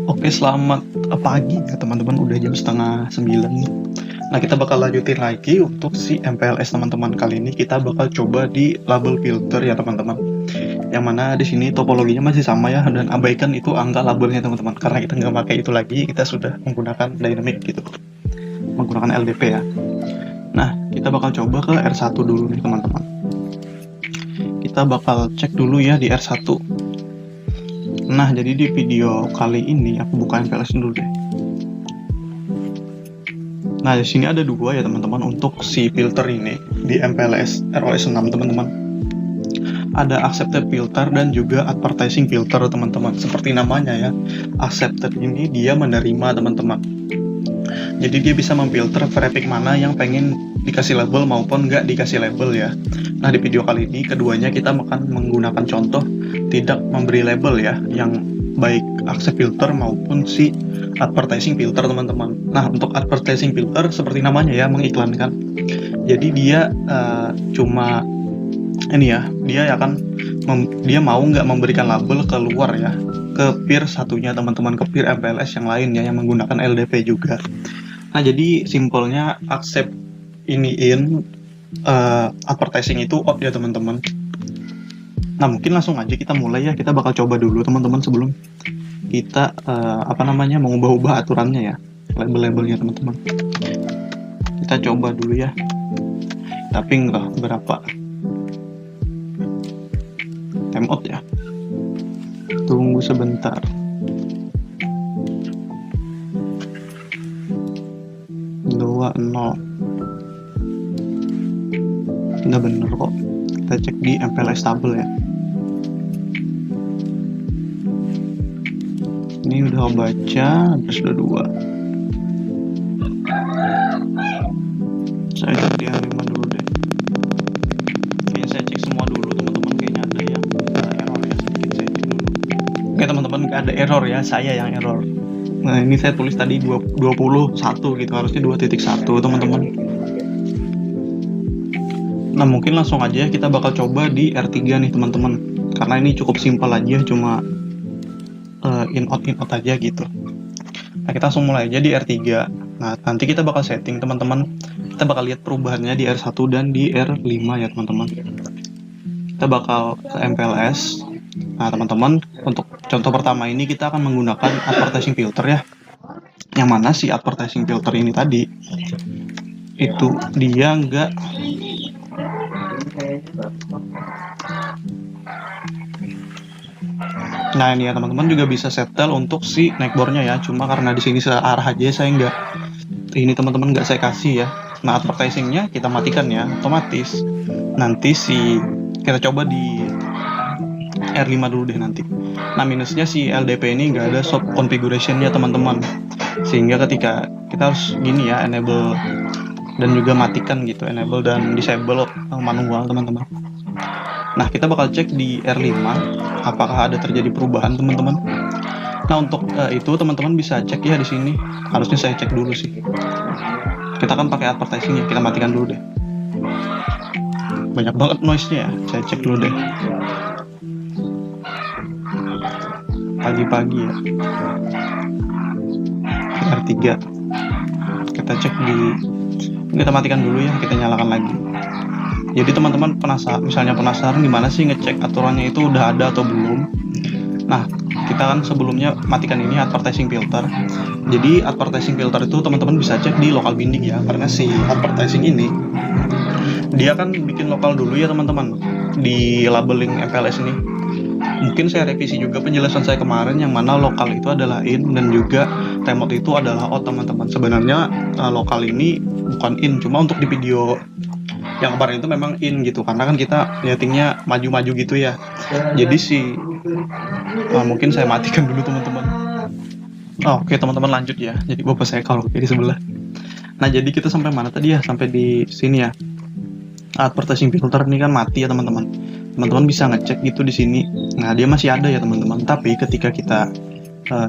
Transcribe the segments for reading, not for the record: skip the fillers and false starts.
Oke, selamat pagi ya teman-teman, udah jam setengah 9 nih. Nah, kita bakal lanjutin lagi untuk si MPLS teman-teman. Kali ini kita bakal coba di label filter ya teman-teman. Yang mana di sini topologinya masih sama ya, dan abaikan itu angka labelnya teman-teman. Karena kita nggak pakai itu lagi, kita sudah menggunakan dynamic gitu, menggunakan LDP ya. Nah, kita bakal coba ke R1 dulu nih teman-teman. Kita bakal cek dulu ya di R1. Nah, jadi di video kali ini aku buka MPLS dulu deh. Nah, di sini ada dua ya teman-teman untuk si filter ini di MPLS ROS 6 teman-teman. Ada accepted filter dan juga advertising filter teman-teman. Seperti namanya ya, accepted ini dia menerima teman-teman. Jadi dia bisa memfilter traffic mana yang pengen dikasih label maupun nggak dikasih label ya. Nah, di video kali ini keduanya kita akan menggunakan contoh tidak memberi label ya, yang baik accept filter maupun si advertising filter teman-teman. Nah, untuk advertising filter seperti namanya ya, mengiklankan. Jadi dia cuma ini ya, dia akan dia mau nggak memberikan label keluar ya ke peer satunya teman-teman, ke peer MPLS yang lain ya yang menggunakan LDP juga. Nah, jadi simpelnya accept ini in, advertising itu out ya teman-teman. Nah, mungkin langsung aja kita mulai ya. Kita bakal coba dulu teman-teman sebelum kita mengubah-ubah aturannya ya, label-labelnya teman-teman. Kita coba dulu ya, tapi enggak berapa timeout ya. Tunggu sebentar. Nggak bener kok. Kita cek di MPLS table ya. Ini udah baca, terus udah 2. Saya cek di R5 dulu deh. Kayaknya saya cek semua dulu teman-teman. Kayaknya ada yang error ya, sedikit saya cek dulu. Oke teman-teman, nggak ada error ya, saya yang error. Nah, ini saya tulis tadi 21 gitu, harusnya 2.1 teman-teman. Nah, mungkin langsung aja kita bakal coba di R3 nih teman-teman, karena ini cukup simpel aja, cuma in out aja gitu. Nah, kita langsung mulai aja di R3. Nah, nanti kita bakal setting teman-teman, kita bakal lihat perubahannya di R1 dan di R5 ya teman-teman. Kita bakal ke MPLS. Nah teman-teman, untuk contoh pertama ini kita akan menggunakan advertising filter ya, yang mana si advertising filter ini tadi itu dia nggak Nah, ini ya teman-teman juga bisa settle untuk si neckboardnya ya, cuma karena di sini searah aja saya nggak, ini teman-teman nggak saya kasih ya. Nah, advertisingnya kita matikan ya, otomatis nanti kita coba di R5 dulu deh nanti. Nah, minusnya si LDP ini nggak ada soft configuration ya teman-teman, sehingga ketika kita harus gini ya, enable dan juga matikan gitu, enable dan disable manual teman-teman. Nah, kita bakal cek di R5 apakah ada terjadi perubahan teman-teman. Nah, untuk itu teman-teman bisa cek ya di sini. Harusnya saya cek dulu sih. Kita kan pakai advertising ya, kita matikan dulu deh. Banyak banget noise-nya ya, saya cek dulu deh. Pagi-pagi ya. R3. Kita cek kita matikan dulu ya, kita nyalakan lagi. Jadi teman-teman penasaran gimana sih ngecek aturannya itu udah ada atau belum. Nah, kita kan sebelumnya matikan ini advertising filter. Jadi advertising filter itu teman-teman bisa cek di local binding ya, karena si advertising ini dia kan bikin lokal dulu ya teman-teman di labeling MPLS ini. Mungkin saya revisi juga penjelasan saya kemarin, yang mana lokal itu adalah in dan juga remote itu adalah out teman-teman. Sebenarnya lokal ini bukan in, cuma untuk di video yang kemarin itu memang in gitu, karena kan kita nyetingnya maju-maju gitu ya. Jadi mungkin saya matikan dulu teman-teman. Oke teman-teman, lanjut ya. Jadi bapak saya kalau di sebelah. Nah, jadi kita sampai mana tadi ya? Sampai di sini ya. Advertising filter ini kan mati ya teman-teman. Teman-teman bisa ngecek gitu di sini. Nah, dia masih ada ya teman-teman. Tapi ketika kita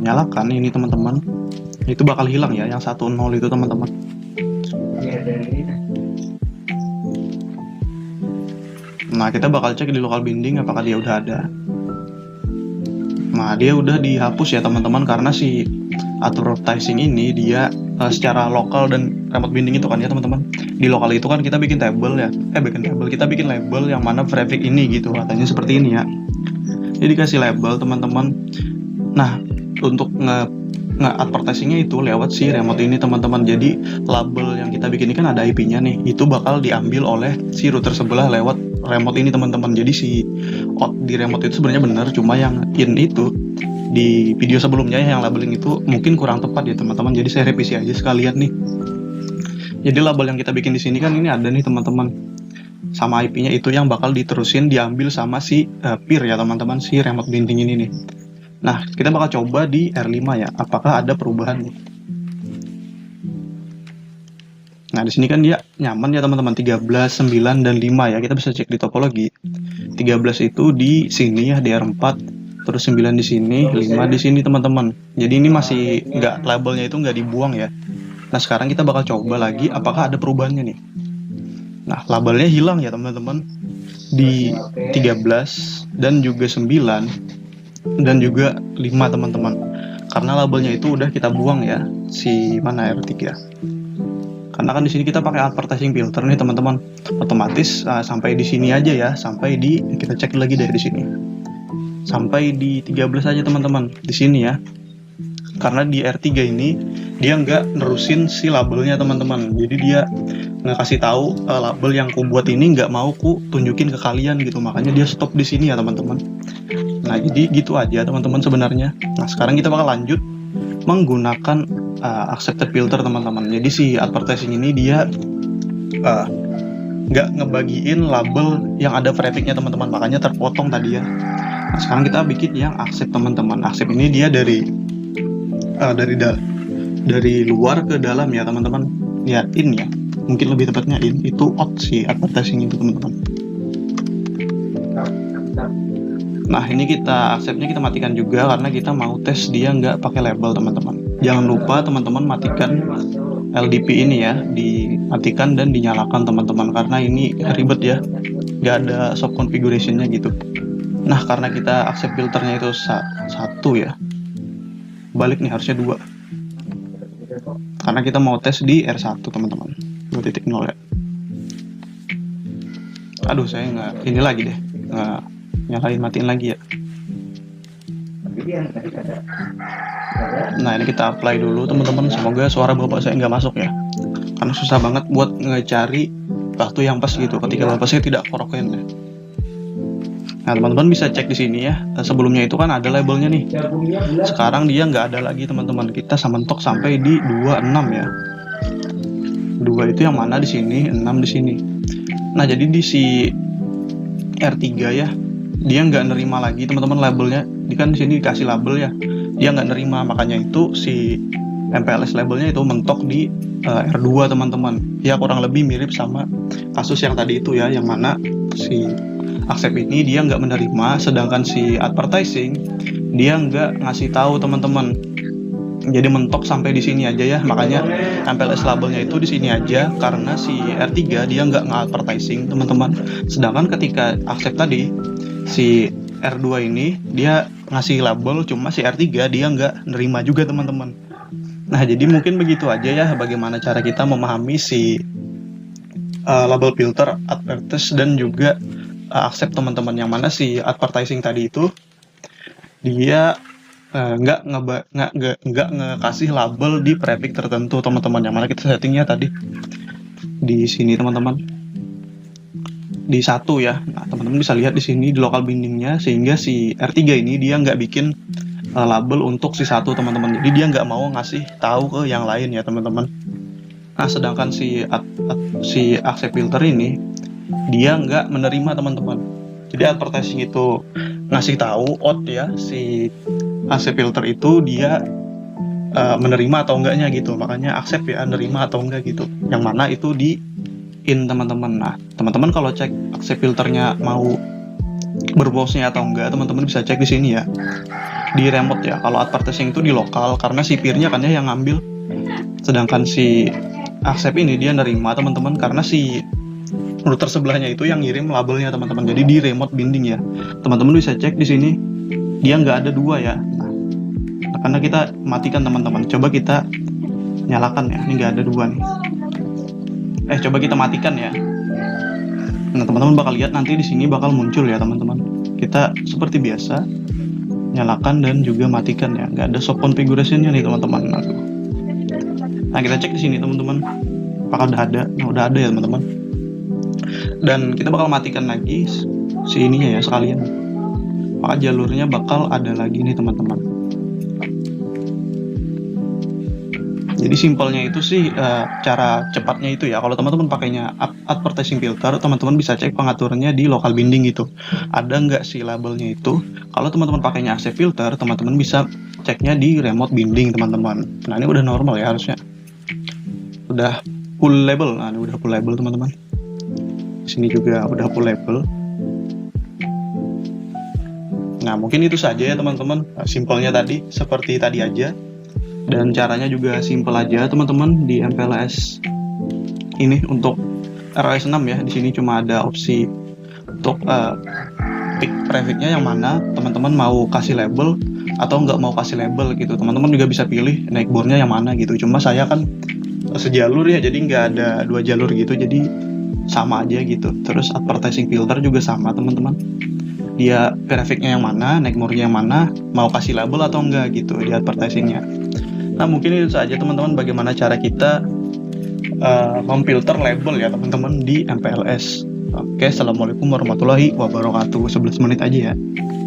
nyalakan ini teman-teman, itu bakal hilang ya yang 10 itu teman-teman. Nah, kita bakal cek di local binding apakah dia udah ada. Nah, dia udah dihapus ya teman-teman, karena si advertising ini dia secara lokal dan remote binding itu kan ya teman-teman. Di lokal itu kan kita bikin table ya, kita bikin label yang mana traffic ini gitu, katanya seperti ini ya. Jadi kasih label teman-teman. Nah, untuk advertisingnya itu lewat si remote ini teman-teman. Jadi label yang kita bikin ini kan ada IP-nya nih, itu bakal diambil oleh si router sebelah lewat remote ini teman-teman. Jadi si di remote itu sebenarnya benar, cuma yang in itu di video sebelumnya yang labeling itu mungkin kurang tepat ya teman-teman. Jadi saya revisi aja sekalian nih. Jadi label yang kita bikin di sini kan ini ada nih teman-teman, sama IP-nya itu yang bakal diterusin diambil sama si peer ya teman-teman, si remote binding ini nih. Nah, kita bakal coba di R5 ya, apakah ada perubahan nih. Nah, di sini kan dia nyaman ya teman-teman, 13, 9, dan 5 ya. Kita bisa cek di topologi. 13 itu di sini ya, di R4, terus 9 di sini, 5 di sini teman-teman. Jadi ini masih nggak, labelnya itu nggak dibuang ya. Nah, sekarang kita bakal coba lagi apakah ada perubahannya nih. Nah, labelnya hilang ya teman-teman, di 13 dan juga 9 dan juga 5 teman-teman, karena labelnya itu udah kita buang ya, si mana R3. Karena kan di sini kita pakai advertising filter nih teman-teman, otomatis sampai di sini aja ya, sampai di, kita cek lagi dari sini, sampai di 13 aja teman-teman di sini ya. Karena di R3 ini dia nggak nerusin si labelnya teman-teman, jadi dia nggak kasih tahu label yang ku buat ini nggak mau ku tunjukin ke kalian gitu, makanya dia stop di sini ya teman-teman. Nah, jadi gitu aja teman-teman sebenarnya. Nah, sekarang kita bakal lanjut menggunakan accepted filter teman-teman. Jadi si advertising ini dia nggak ngebagiin label yang ada trafficnya teman-teman, makanya terpotong tadi ya. Nah, sekarang kita bikin yang accept teman-teman. Accept ini dia dari luar ke dalam ya teman-teman. Ya, in ya, mungkin lebih tepatnya in, itu out si advertising itu teman-teman. Nah, ini kita accept-nya kita matikan juga karena kita mau tes dia nggak pakai label teman-teman. Jangan lupa teman-teman matikan LDP ini ya, dimatikan dan dinyalakan teman-teman, karena ini ribet ya, nggak ada soft configuration-nya gitu. Nah, karena kita accept filternya itu satu ya, balik nih harusnya 2, karena kita mau tes di R1 teman-teman, 2.0 ya. Aduh, saya nggak ini lagi deh, nyalain matiin lagi ya. Nah, ini kita apply dulu teman-teman, semoga suara bapak saya nggak masuk ya, karena susah banget buat ngecari waktu yang pas gitu ketika bapak saya tidak koroken ya. Nah, teman-teman bisa cek di sini ya, sebelumnya itu kan ada labelnya nih, sekarang dia nggak ada lagi teman-teman. Kita mentok sampai di 26 ya, 2 itu yang mana di sini, 6 di sini. Nah, jadi di si R3 ya, dia nggak nerima lagi teman-teman labelnya. Di kan di sini dikasih label ya, dia nggak nerima, makanya itu si MPLS labelnya itu mentok di R2 teman-teman. Ya kurang lebih mirip sama kasus yang tadi itu ya, yang mana si accept ini dia nggak menerima, sedangkan si advertising dia nggak ngasih tahu teman-teman. Jadi mentok sampai di sini aja ya, makanya MPLS labelnya itu di sini aja, karena si R3 dia nggak nge-advertising teman-teman. Sedangkan ketika accept tadi, si R2 ini dia ngasih label, cuma si R3 dia nggak nerima juga teman-teman. Nah, jadi mungkin begitu aja ya bagaimana cara kita memahami si label filter, advertise, dan juga accept teman-teman, yang mana si advertising tadi itu dia nggak ngekasih label di prefix tertentu teman-teman, yang mana kita settingnya tadi di sini teman-teman, di 1 ya. Nah, teman-teman bisa lihat di sini di local bindingnya, sehingga si R3 ini dia nggak bikin label untuk si 1 teman-teman, jadi dia nggak mau ngasih tahu ke yang lain ya teman-teman. Nah, sedangkan si accept filter ini dia nggak menerima teman-teman. Jadi advertising itu ngasih tahu out ya, si accept filter itu dia menerima atau enggaknya gitu, makanya accept ya, nerima atau enggak gitu, yang mana itu di in teman-teman. Nah, teman-teman kalau cek accept filternya mau berpose-nya atau enggak, teman-teman bisa cek di sini ya, di remote ya. Kalau advertising itu di lokal, karena si peer-nya kan ya yang ngambil, sedangkan si accept ini dia nerima teman-teman, karena si router sebelahnya itu yang ngirim labelnya teman-teman. Jadi di remote binding ya, teman-teman bisa cek di sini dia nggak ada dua ya. Nah, karena kita matikan teman-teman, coba kita nyalakan ya, ini nggak ada dua nih. Coba kita matikan ya. Nah, teman-teman bakal lihat nanti di sini bakal muncul ya teman-teman. Kita seperti biasa nyalakan dan juga matikan ya, nggak ada soft configuration-nya nih teman-teman. Nah, kita cek di sini teman-teman, apakah udah ada. Nah, udah ada ya teman-teman. Dan kita bakal matikan lagi si ininya ya sekalian, maka jalurnya bakal ada lagi nih teman-teman. Jadi simpelnya itu sih cara cepatnya itu ya. Kalau teman-teman pakainya advertising filter, teman-teman bisa cek pengaturannya di local binding gitu. Ada nggak sih labelnya itu? Kalau teman-teman pakainya active filter, teman-teman bisa ceknya di remote binding teman-teman. Nah, ini udah normal ya harusnya. Udah full label. Nah, ini udah full label teman-teman. Di sini juga udah full label. Nah, mungkin itu saja ya teman-teman. Simpelnya tadi seperti tadi aja. Dan caranya juga simple aja teman-teman di MPLS ini untuk ROS 6 ya. Di sini cuma ada opsi untuk pick prefixnya yang mana teman-teman mau kasih label atau nggak mau kasih label gitu. Teman-teman juga bisa pilih naik bornya yang mana gitu. Cuma saya kan sejalur ya, jadi nggak ada dua jalur gitu, jadi sama aja gitu. Terus advertising filter juga sama teman-teman. Dia prefixnya yang mana, naik bornya yang mana, mau kasih label atau enggak gitu di advertisingnya. Nah, mungkin itu saja teman-teman bagaimana cara kita memfilter label ya teman-teman di MPLS. Oke, assalamualaikum warahmatullahi wabarakatuh. 11 menit aja ya.